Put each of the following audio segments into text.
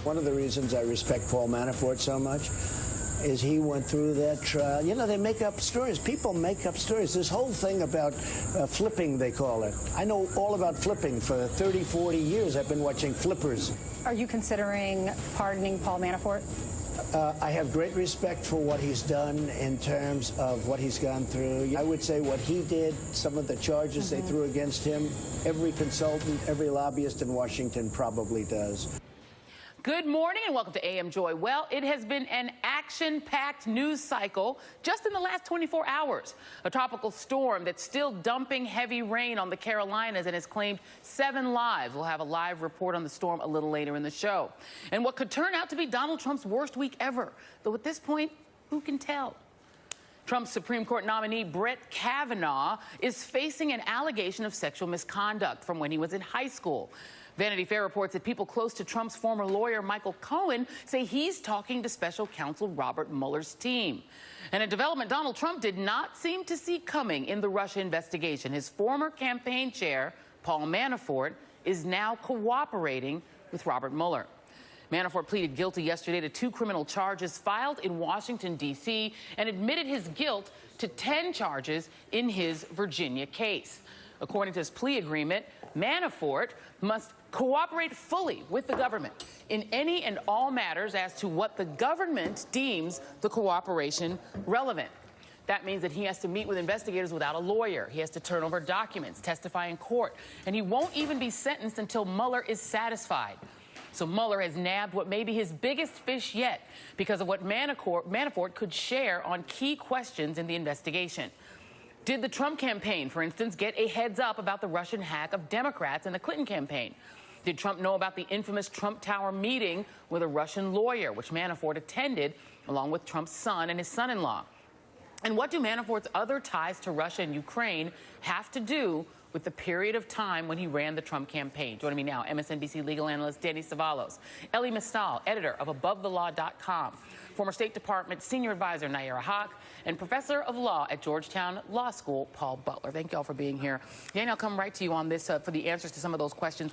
One of the reasons I respect Paul Manafort so much is he went through that trial. You know, they make up stories. People make up stories. This whole thing about flipping, they call it. I know all about flipping. For 30, 40 years, I've been watching flippers. Are you considering pardoning Paul Manafort? I have great respect for what he's done in terms of what he's gone through. I would say what he did, some of the charges they threw against him, every consultant, every lobbyist in Washington probably does. Good morning and welcome to AM Joy. Well, it has been an action-packed news cycle just in the last 24 hours. A tropical storm that's still dumping heavy rain on the Carolinas and has claimed 7 lives. We'll have a live report on the storm a little later in the show. And what could turn out to be Donald Trump's worst week ever. Though at this point, who can tell? Trump's Supreme Court nominee Brett Kavanaugh is facing an allegation of sexual misconduct from when he was in high school. Vanity Fair reports that people close to Trump's former lawyer, Michael Cohen, say he's talking to special counsel Robert Mueller's team. And a development Donald Trump did not seem to see coming in the Russia investigation. His former campaign chair, Paul Manafort, is now cooperating with Robert Mueller. Manafort pleaded guilty yesterday to 2 criminal charges filed in Washington, D.C., and admitted his guilt to 10 charges in his Virginia case. According to his plea agreement, Manafort must cooperate fully with the government in any and all matters as to what the government deems the cooperation relevant. That means that he has to meet with investigators without a lawyer. He has to turn over documents, testify in court, and he won't even be sentenced until Mueller is satisfied. So Mueller has nabbed what may be his biggest fish yet because of what Manafort could share on key questions in the investigation. Did the Trump campaign, for instance, get a heads up about the Russian hack of Democrats in the Clinton campaign? Did Trump know about the infamous Trump Tower meeting with a Russian lawyer, which Manafort attended along with Trump's son and his son-in-law? And what do Manafort's other ties to Russia and Ukraine have to do with the period of time when he ran the Trump campaign? Joining me now, MSNBC legal analyst Danny Cevallos, Elie Mystal, editor of AboveTheLaw.com, former State Department senior advisor Nayyera, and professor of law at Georgetown Law School, Paul Butler. Thank you all for being here. Danny, I'll come right to you on this for the answers to some of those questions.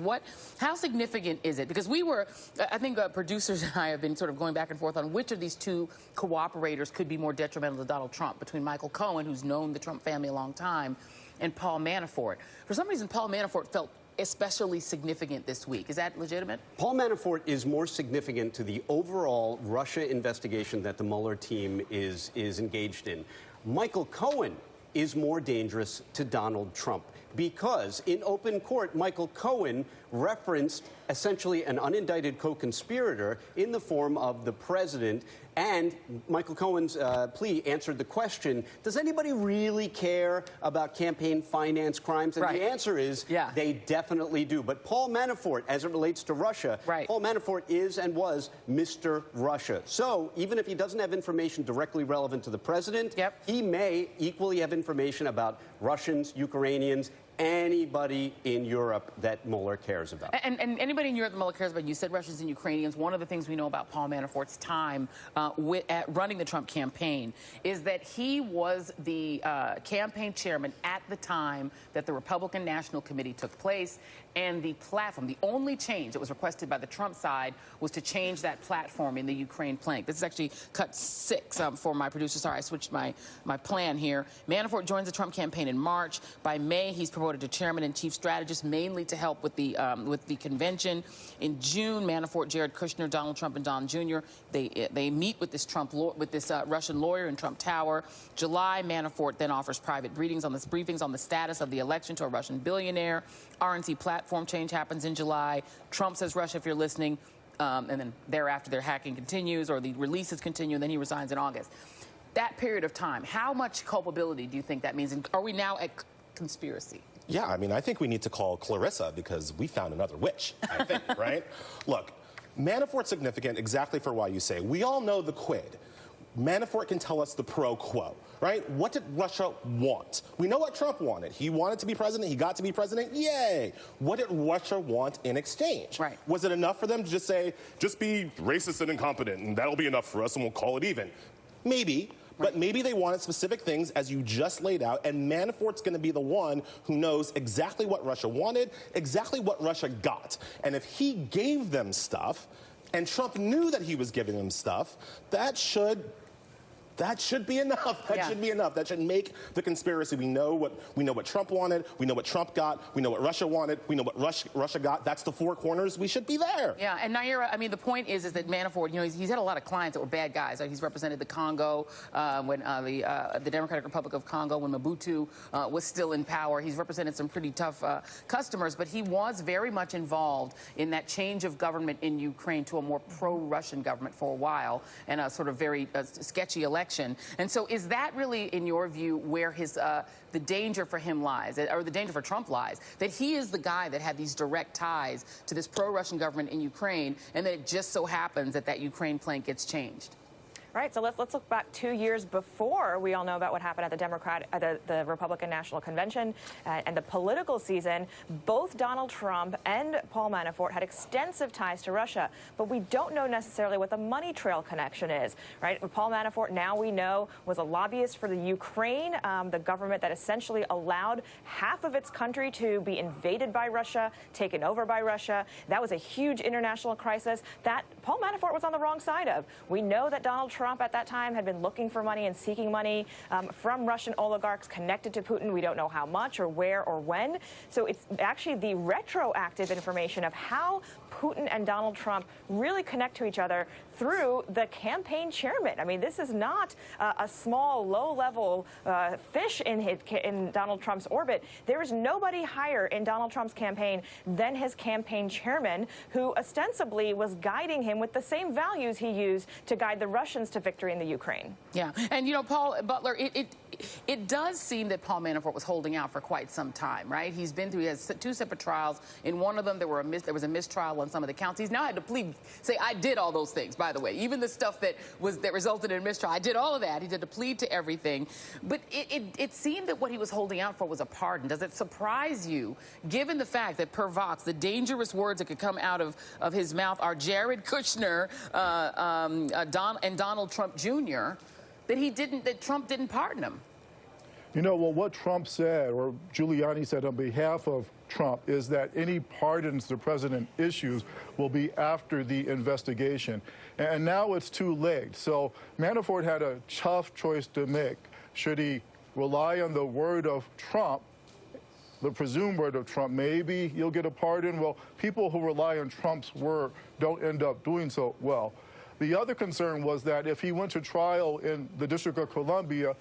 How significant is it? Because I think producers and I have been sort of going back and forth on which of these 2 cooperators could be more detrimental to Donald Trump, between Michael Cohen, who's known the Trump family a long time, and Paul Manafort. For some reason, Paul Manafort felt especially significant this week. Is that legitimate? Paul Manafort is more significant to the overall Russia investigation that the Mueller team is engaged in. Michael Cohen is more dangerous to Donald Trump because in open court, Michael Cohen referenced essentially an unindicted co-conspirator in the form of the president. And Michael Cohen's plea answered the question, does anybody really care about campaign finance crimes? And the answer is, they definitely do. But Paul Manafort, as it relates to Russia, Paul Manafort is and was Mr. Russia. So even if he doesn't have information directly relevant to the president, he may equally have information about Russians, Ukrainians, anybody in Europe that Mueller cares about. And anybody in Europe that Mueller cares about, you said Russians and Ukrainians. One of the things we know about Paul Manafort's time at running the Trump campaign is that he was the campaign chairman at the time that the Republican National Committee took place. And the platform, the only change that was requested by the Trump side was to change that platform in the Ukraine plank. This is actually cut 6 for my producer. Sorry, I switched my plan here. Manafort joins the Trump campaign in March. By May, he's promoted to chairman and chief strategist, mainly to help with the convention. In June, Manafort, Jared Kushner, Donald Trump, and Don Jr. They meet with this Russian lawyer in Trump Tower. July, Manafort then offers private briefings on the status of the election to a Russian billionaire. RNC platform change happens in July. Trump says, Russia, if you're listening, and then thereafter their hacking continues, or the releases continue, and then he resigns in August. That period of time, how much culpability do you think that means? And are we now at conspiracy? Yeah, I mean, I think we need to call Clarissa because we found another witch, I think, right? Look, Manafort's significant exactly for why you say. We all know the quid. Manafort can tell us the pro quo, right? What did Russia want? We know what Trump wanted. He wanted to be president. He got to be president. Yay. What did Russia want in exchange? Right. Was it enough for them to just say, just be racist and incompetent, and that'll be enough for us, and we'll call it even? Maybe. But maybe they wanted specific things, as you just laid out, and Manafort's going to be the one who knows exactly what Russia wanted, exactly what Russia got. And if he gave them stuff, and Trump knew that he was giving him stuff, that should be enough. That should be enough. That should make the conspiracy. We know what Trump wanted. We know what Trump got. We know what Russia wanted. We know what Russia got. That's the four corners. We should be there. Yeah, and Nayyera, I mean, the point is that Manafort, you know, he's had a lot of clients that were bad guys. He's represented the Congo when the Democratic Republic of Congo when Mobutu was still in power. He's represented some pretty tough customers, but he was very much involved in that change of government in Ukraine to a more pro-Russian government for a while, and a sort of very sketchy election. And so is that really, in your view, where his the danger for him lies, or the danger for Trump lies, that he is the guy that had these direct ties to this pro-Russian government in Ukraine, and that it just so happens that Ukraine plank gets changed? Right, so let's look back 2 years before we all know about what happened at the Republican National Convention and the political season. Both Donald Trump and Paul Manafort had extensive ties to Russia, but we don't know necessarily what the money trail connection is, right? Paul Manafort, now we know, was a lobbyist for the Ukraine, the government that essentially allowed half of its country to be invaded by Russia, taken over by Russia. That was a huge international crisis that Paul Manafort was on the wrong side of. We know that Donald Trump at that time had been looking for money and seeking money from Russian oligarchs connected to Putin. We don't know how much or where or when. So it's actually the retroactive information of how Putin and Donald Trump really connect to each other through the campaign chairman. I mean, this is not a small, low-level fish in Donald Trump's orbit. There is nobody higher in Donald Trump's campaign than his campaign chairman, who ostensibly was guiding him with the same values he used to guide the Russians to victory in the Ukraine. Yeah, and you know, Paul Butler, it does seem that Paul Manafort was holding out for quite some time, right? He has two separate trials. In one of them, there was a mistrial on some of the counts. He's now had to plead, say, I did all those things, by the way. Even the stuff that resulted in a mistrial, I did all of that. He had to plead to everything. But it seemed that what he was holding out for was a pardon. Does it surprise you, given the fact that per Vox, the dangerous words that could come out of his mouth are Jared Kushner and Donald Trump Jr., that Trump didn't pardon him? You know, well, what Trump said, or Giuliani said on behalf of Trump, is that any pardons the president issues will be after the investigation. And now it's too late. So Manafort had a tough choice to make. Should he rely on the word of Trump, the presumed word of Trump? Maybe he'll get a pardon. Well, people who rely on Trump's word don't end up doing so well. The other concern was that if he went to trial in the District of Columbia,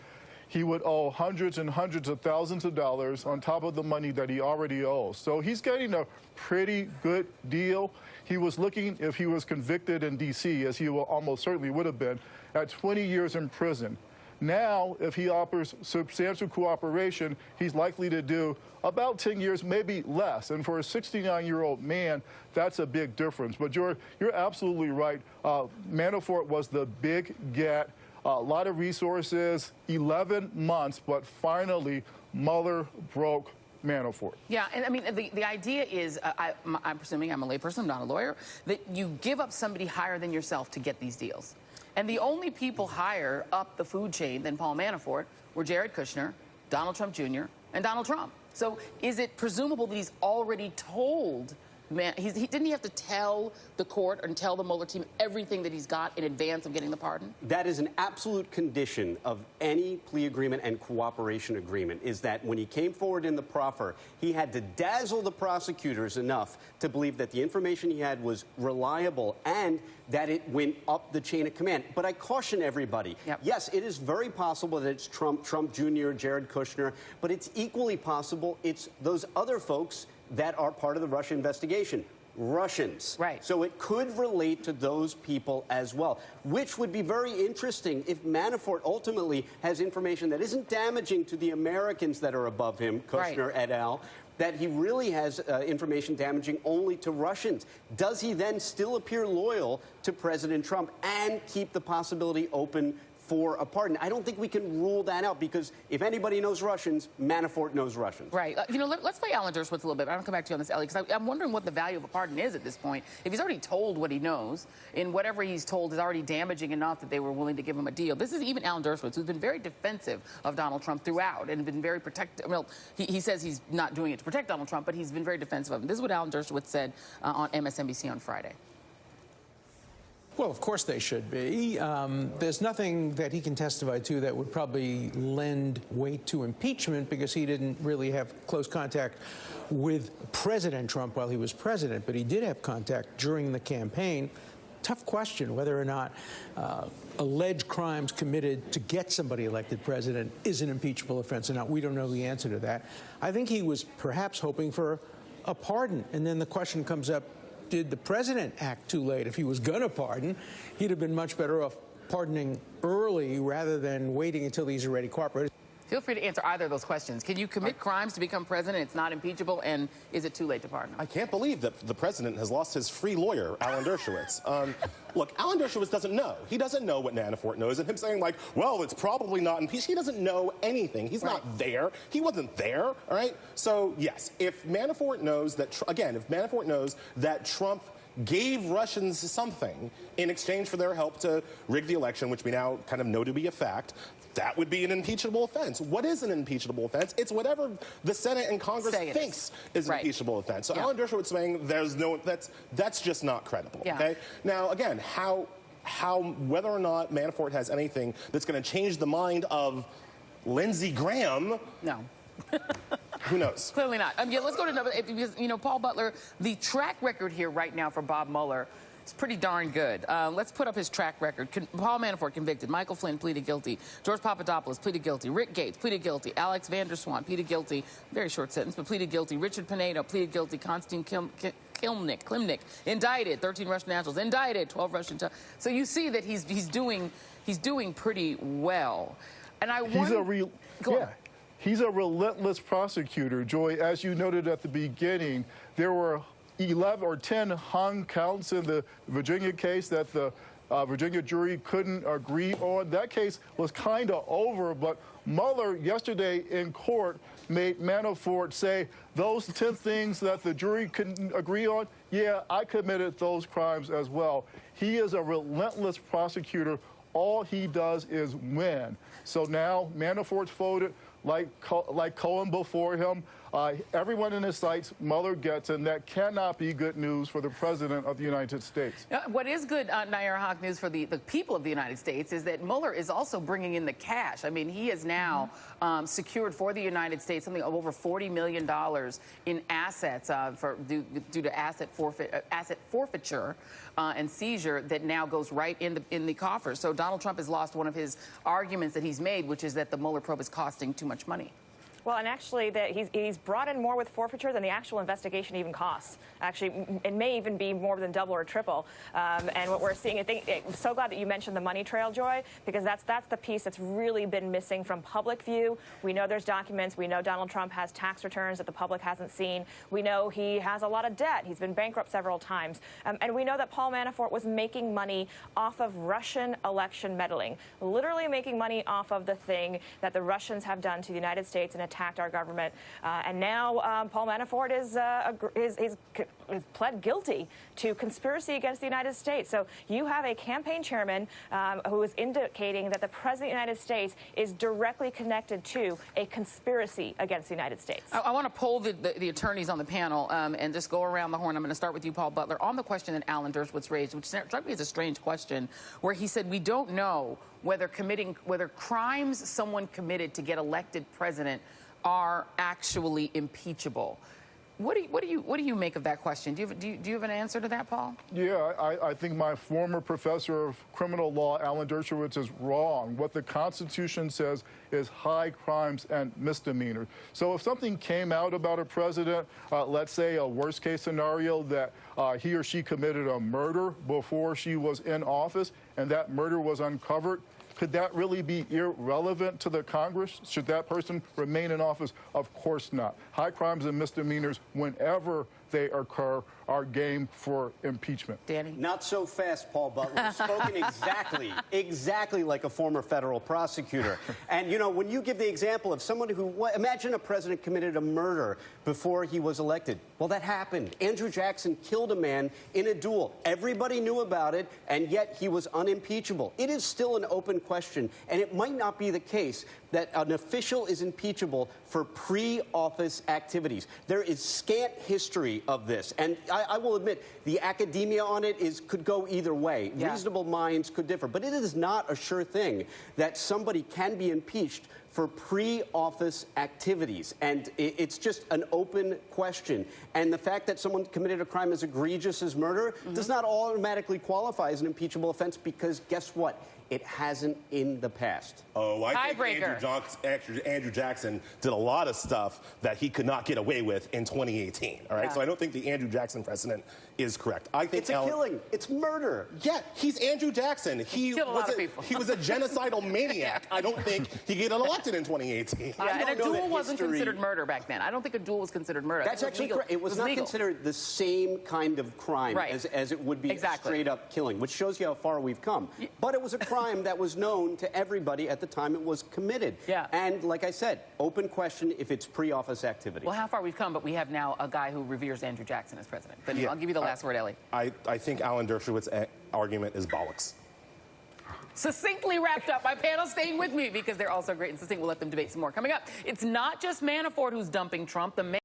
he would owe hundreds and hundreds of thousands of dollars on top of the money that he already owes. So he's getting a pretty good deal. He was looking, if he was convicted in D.C., as he almost certainly would have been, at 20 years in prison. Now, if he offers substantial cooperation, he's likely to do about 10 years, maybe less. And for a 69-year-old man, that's a big difference. But you're absolutely right. Manafort was the big get. A lot of resources, 11 months, but finally Mueller broke Manafort. Yeah, and I mean, the idea is, I'm presuming, I'm a layperson, I'm not a lawyer, that you give up somebody higher than yourself to get these deals. And the only people higher up the food chain than Paul Manafort were Jared Kushner, Donald Trump Jr., and Donald Trump. So is it presumable that he's already told didn't he have to tell the court and tell the Mueller team everything that he's got in advance of getting the pardon? That is an absolute condition of any plea agreement and cooperation agreement, is that when he came forward in the proffer, he had to dazzle the prosecutors enough to believe that the information he had was reliable and that it went up the chain of command. But I caution everybody, yes, it is very possible that it's Trump Jr., Jared Kushner, but it's equally possible it's those other folks that are part of the Russia investigation. Russians. Right. So it could relate to those people as well, which would be very interesting if Manafort ultimately has information that isn't damaging to the Americans that are above him, Kushner et al., that he really has information damaging only to Russians. Does he then still appear loyal to President Trump and keep the possibility open for a pardon? I don't think we can rule that out, because if anybody knows Russians, Manafort knows Russians. Right. You know, let's play Alan Dershowitz a little bit. I'm going to come back to you on this, Elie, because I'm wondering what the value of a pardon is at this point. If he's already told what he knows, and whatever he's told is already damaging enough that they were willing to give him a deal. This is even Alan Dershowitz, who's been very defensive of Donald Trump throughout and been very protective. Well, he says he's not doing it to protect Donald Trump, but he's been very defensive of him. This is what Alan Dershowitz said on MSNBC on Friday. Well, of course they should be. There's nothing that he can testify to that would probably lend weight to impeachment because he didn't really have close contact with President Trump while he was president, but he did have contact during the campaign. Tough question whether or not alleged crimes committed to get somebody elected president is an impeachable offense or not. We don't know the answer to that. I think he was perhaps hoping for a pardon, and then the question comes up, did the president act too late? If he was going to pardon, he'd have been much better off pardoning early rather than waiting until he's already cooperated. Feel free to answer either of those questions. Can you commit crimes to become president? It's not impeachable, and is it too late to pardon? I can't believe that the president has lost his free lawyer, Alan Dershowitz. Look, Alan Dershowitz doesn't know. He doesn't know what Manafort knows, and him saying, like, well, it's probably not impeached. He doesn't know anything. He's not there. He wasn't there, all right? So, yes, if Manafort knows that, if Manafort knows that Trump gave Russians something in exchange for their help to rig the election, which we now kind of know to be a fact, that would be an impeachable offense. What is an impeachable offense? It's whatever the Senate and Congress thinks is an impeachable offense. So Alan Dershowitz saying there's no, that's just not credible. Okay. Now, again, whether or not Manafort has anything that's going to change the mind of Lindsey Graham? No. Who knows? Clearly not. Let's go to another, because, Paul Butler, the track record here right now for Bob Mueller is pretty darn good. Let's put up his track record. Paul Manafort convicted. Michael Flynn pleaded guilty. George Papadopoulos pleaded guilty. Rick Gates pleaded guilty. Alex Vanderswan pleaded guilty. Very short sentence, but pleaded guilty. Richard Pinedo pleaded guilty. Konstantin Klimnik indicted. 13 Russian nationals indicted. 12 Russian. So you see that he's doing pretty well. And I wonder. He's a relentless prosecutor, Joy. As you noted at the beginning, there were 11 or 10 hung counts in the Virginia case that the Virginia jury couldn't agree on. That case was kind of over, but Mueller yesterday in court made Manafort say those 10 things that the jury couldn't agree on, yeah, I committed those crimes as well. He is a relentless prosecutor. All he does is win. So now Manafort's voted like Cohen before him. Everyone in his sights, Mueller gets, and that cannot be good news for the President of the United States. What is good, Nayyera, news for the people of the United States is that Mueller is also bringing in the cash. I mean, he has now secured for the United States something of over $40 million in assets due to asset forfeiture and seizure that now goes right in the coffers. So Donald Trump has lost one of his arguments that he's made, which is that the Mueller probe is costing too much money. Well, and actually, he's brought in more with forfeiture than the actual investigation even costs. Actually, it may even be more than double or triple. And what we're seeing, I'm so glad that you mentioned the money trail, Joy, because that's the piece that's really been missing from public view. We know there's documents. We know Donald Trump has tax returns that the public hasn't seen. We know he has a lot of debt. He's been bankrupt several times. And we know that Paul Manafort was making money off of Russian election meddling, literally making money off of the thing that the Russians have done to the United States and attacked our government. And now Paul Manafort is pled guilty to conspiracy against the United States. So you have a campaign chairman who is indicating that the President of the United States is directly connected to a conspiracy against the United States. I want to poll the attorneys on the panel and just go around the horn. I'm going to start with you, Paul Butler, on the question that Alan Dershowitz raised, which struck me as a strange question, where he said we don't know whether crimes someone committed to get elected president are actually impeachable. What do you make of that question? Do you have an answer to that, Paul? Yeah, I think my former professor of criminal law, Alan Dershowitz, is wrong. What the Constitution says is high crimes and misdemeanors. So if something came out about a president, let's say a worst-case scenario that he or she committed a murder before she was in office, and that murder was uncovered, could that really be irrelevant to the Congress? Should that person remain in office? Of course not. High crimes and misdemeanors, whenever they occur, are game for impeachment. Danny? Not so fast, Paul Butler. Spoken exactly like a former federal prosecutor. And, when you give the example of someone who, imagine a president committed a murder before he was elected. Well, that happened. Andrew Jackson killed a man in a duel. Everybody knew about it, and yet he was unimpeachable. It is still an open question, and it might not be the case that an official is impeachable for pre-office activities. There is scant history history of this. And I will admit, the academia on it could go either way. Yeah. Reasonable minds could differ. But it is not a sure thing that somebody can be impeached for pre-office activities. And it's just an open question. And the fact that someone committed a crime as egregious as murder does not automatically qualify as an impeachable offense, because guess what? It hasn't in the past. Oh, I think Tiebreaker. Andrew Jackson did a lot of stuff that he could not get away with in 2018. All right, Yeah. so I don't think the Andrew Jackson precedent is correct. I think It's a killing. It's murder. Yeah, he's Andrew Jackson. He killed a lot of people. He was a genocidal maniac. I don't think he get elected in 2018. Yeah, and a don't know duel that wasn't history- considered murder back then. I don't think a duel was considered murder. That's actually correct. It was not legal. considered the same kind of crime Right. as it would be Exactly. straight up killing, which shows you how far we've come. But it was a crime that was known to everybody at the time it was committed. Yeah. And like I said, open question if it's pre-office activity. Well, how far we've come, but we have now a guy who reveres Andrew Jackson as president. But Yeah. I'll give you the last word, Elie. I think Alan Dershowitz's argument is bollocks. Succinctly wrapped up. My panel staying with me because they're also great and succinct. We'll let them debate some more. Coming up, it's not just Manafort who's dumping Trump. The